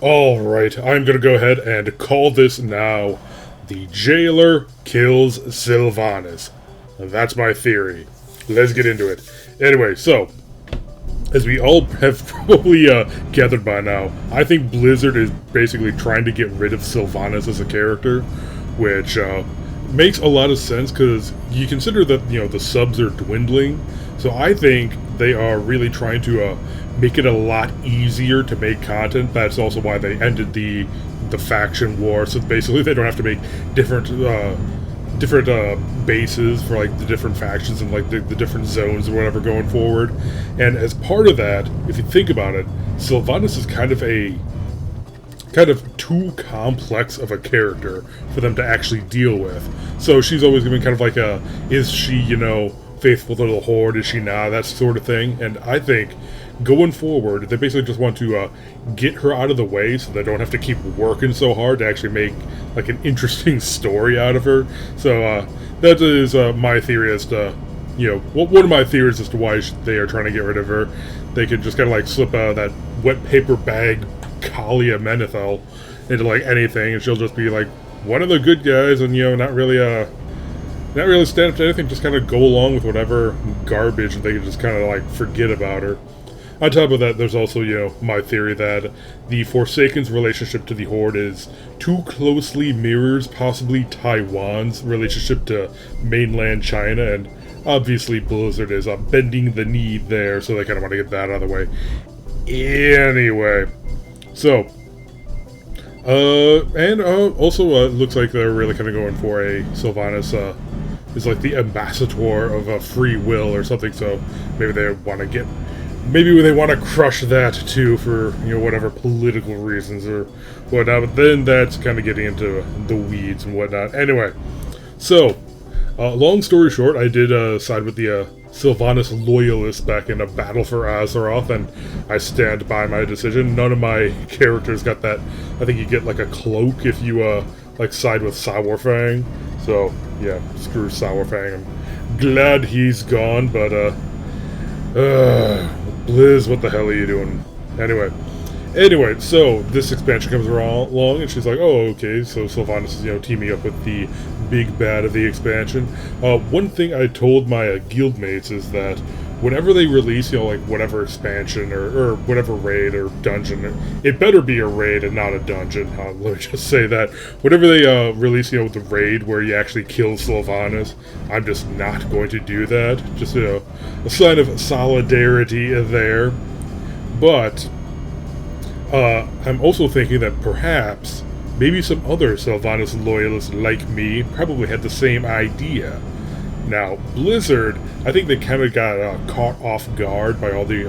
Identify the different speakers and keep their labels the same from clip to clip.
Speaker 1: Alright, I'm gonna go ahead and call this now. The jailer kills Sylvanas. That's my theory. Let's get into it. Anyway, so, as we all have probably gathered by now, I think Blizzard is basically trying to get rid of Sylvanas as a character, which makes a lot of sense because you consider that, the subs are dwindling. So I think they are really trying to make it a lot easier to make content. That's also why they ended the faction war. So basically, they don't have to make different bases for like the different factions and like the different zones or whatever going forward. And as part of that, if you think about it, Sylvanas is kind of too complex of a character for them to actually deal with. So she's always going to be kind of like is she, faithful to the Horde, is she not, that sort of thing. And I think going forward, they basically just want to get her out of the way so they don't have to keep working so hard to actually make like an interesting story out of her. So that is my theory as to, one of my theories as to why they are trying to get rid of her. They could just kind of like slip that wet paper bag Kalia Menethil into like anything, and she'll just be like one of the good guys, and not really stand up to anything, just kind of go along with whatever garbage, and they can just kind of like forget about her. On top of that, there's also, my theory that the Forsaken's relationship to the Horde is too closely mirrors possibly Taiwan's relationship to mainland China, and obviously Blizzard is bending the knee there, so they kind of want to get that out of the way. Anyway, so, and also it looks like they're really kind of going for a Sylvanas is like the ambassador of free will or something, so maybe they want to crush that too for, whatever political reasons or whatnot, but then that's kind of getting into the weeds and whatnot. Anyway, so, long story short, I did side with the Sylvanas loyalists back in a battle for Azeroth, and I stand by my decision. None of my characters got that. I think you get like a cloak if you like side with Sourfang. So yeah, screw Sourfang. I'm glad he's gone, but Blizz, what the hell are you doing? Anyway, so this expansion comes along, and she's like, oh, okay, so Sylvanas is, teaming up with the big bad of the expansion. One thing I told my guildmates is that whenever they release, like, whatever expansion or whatever raid or dungeon, it better be a raid and not a dungeon. Let me just say that. Whenever they release, the raid where you actually kill Sylvanas, I'm just not going to do that. Just, a sign of solidarity there. But I'm also thinking that perhaps maybe some other Sylvanas loyalists like me probably had the same idea. Now, Blizzard, I think they kind of got caught off guard by all the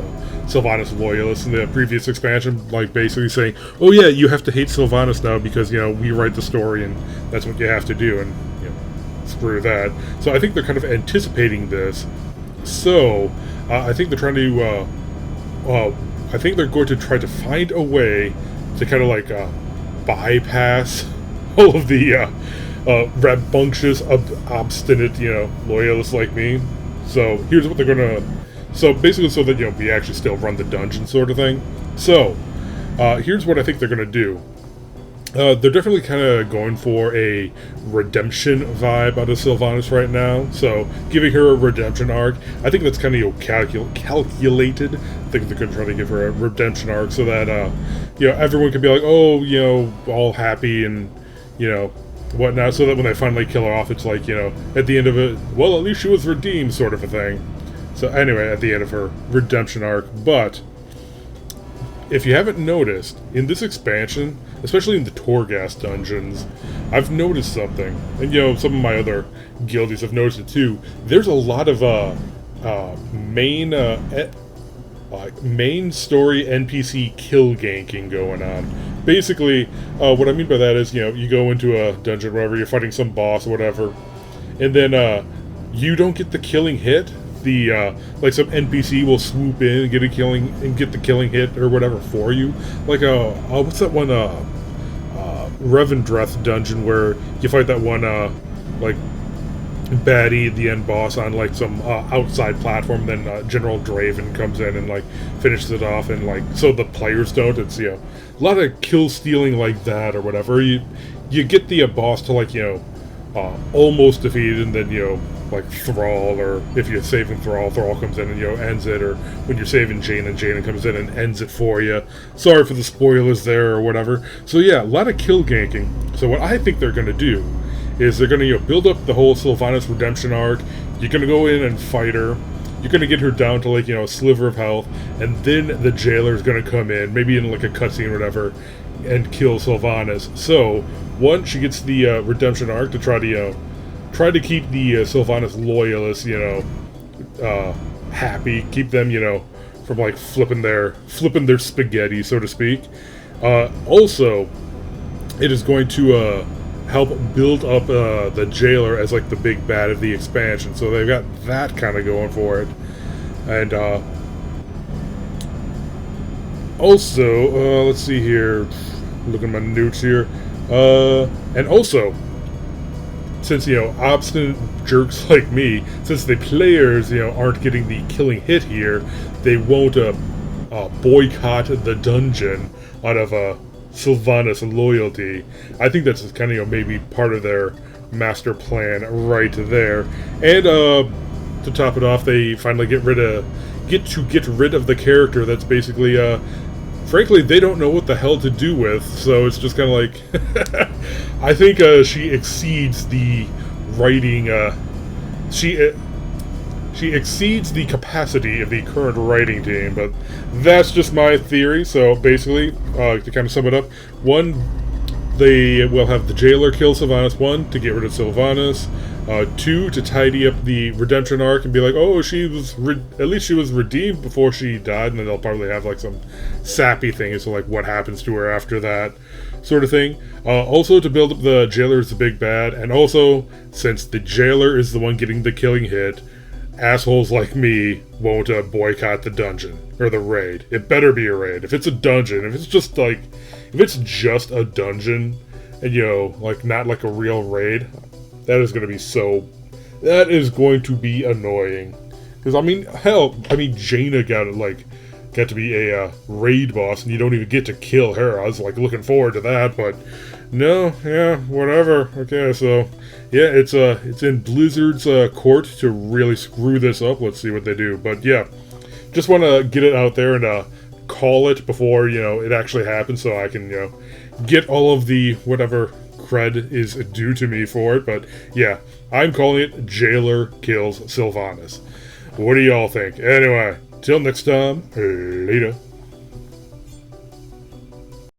Speaker 1: Sylvanas loyalists in the previous expansion, like basically saying, oh yeah, you have to hate Sylvanas now because, we write the story and that's what you have to do, and, screw that. So I think they're kind of anticipating this. So, I think they're trying to, I think they're going to try to find a way to kind of like bypass all of the rambunctious, obstinate, loyalists like me. So here's what they're gonna. So basically, so that we actually still run the dungeon sort of thing. So here's what I think they're gonna do. They're definitely kind of going for a redemption vibe out of Sylvanas right now. So giving her a redemption arc, I think that's kind of calculated. I think they're going to try to give her a redemption arc so that everyone can be like, oh, all happy and whatnot. So that when they finally kill her off, it's like at the end of it, well, at least she was redeemed, sort of a thing. So anyway, at the end of her redemption arc, but if you haven't noticed, in this expansion, especially in the Torghast dungeons, I've noticed something. And, some of my other guildies have noticed it too. There's a lot of main story NPC kill ganking going on. Basically, what I mean by that is, you go into a dungeon, wherever you're fighting some boss or whatever, and then you don't get the killing hit. Like some NPC will swoop in and get the killing hit or whatever for you. Like what's that one Revendreth dungeon where you fight that one like baddie, the end boss, on like some outside platform. Then General Draven comes in and like finishes it off, and like so the players don't. It's a lot of kill stealing like that or whatever. You get the boss to like almost defeated, and then like Thrall, or if you're saving Thrall, Thrall comes in and ends it, or when you're saving Jaina, Jaina comes in and ends it for you. Sorry for the spoilers there or whatever. So yeah, a lot of kill ganking. So what I think they're gonna do is they're going to build up the whole Sylvanas redemption arc. You're going to go in and fight her. You're going to get her down to like a sliver of health, and then the jailer's going to come in, maybe in like a cutscene or whatever, and kill Sylvanas. So one, she gets the redemption arc to try to keep the Sylvanas loyalists happy, keep them from like flipping their spaghetti, so to speak. Also, it is going to help build up the jailer as like the big bad of the expansion, so they've got that kind of going for it. And also, let's see here, look at my notes here, and also, since obstinate jerks like me, since the players aren't getting the killing hit here, they won't boycott the dungeon out of Sylvanas loyalty. I think that's kind of maybe part of their master plan right there. And to top it off, they finally get rid of the character that's basically frankly they don't know what the hell to do with. So it's just kind of like I think she exceeds the writing. She exceeds the capacity of the current writing team, but that's just my theory. So basically, to kind of sum it up, one, they will have the jailer kill Sylvanas, one, to get rid of Sylvanas, two, to tidy up the redemption arc and be like, oh, at least she was redeemed before she died, and then they'll probably have like some sappy thing as to like what happens to her after that sort of thing. Also to build up the jailer as the big bad, and also, since the jailer is the one getting the killing hit, assholes like me won't boycott the dungeon or the raid. It better be a raid. If it's a dungeon, if it's just a dungeon and like not like a real raid, that is going to be annoying. Because hell, Jaina got to be a raid boss, and you don't even get to kill her. I was like looking forward to that, but no, yeah, whatever. Okay, so yeah, it's in Blizzard's court to really screw this up. Let's see what they do. But yeah, just want to get it out there and call it before it actually happens, so I can get all of the whatever cred is due to me for it. But yeah, I'm calling it Jailer Kills Sylvanas. What do y'all think? Anyway, till next time, later.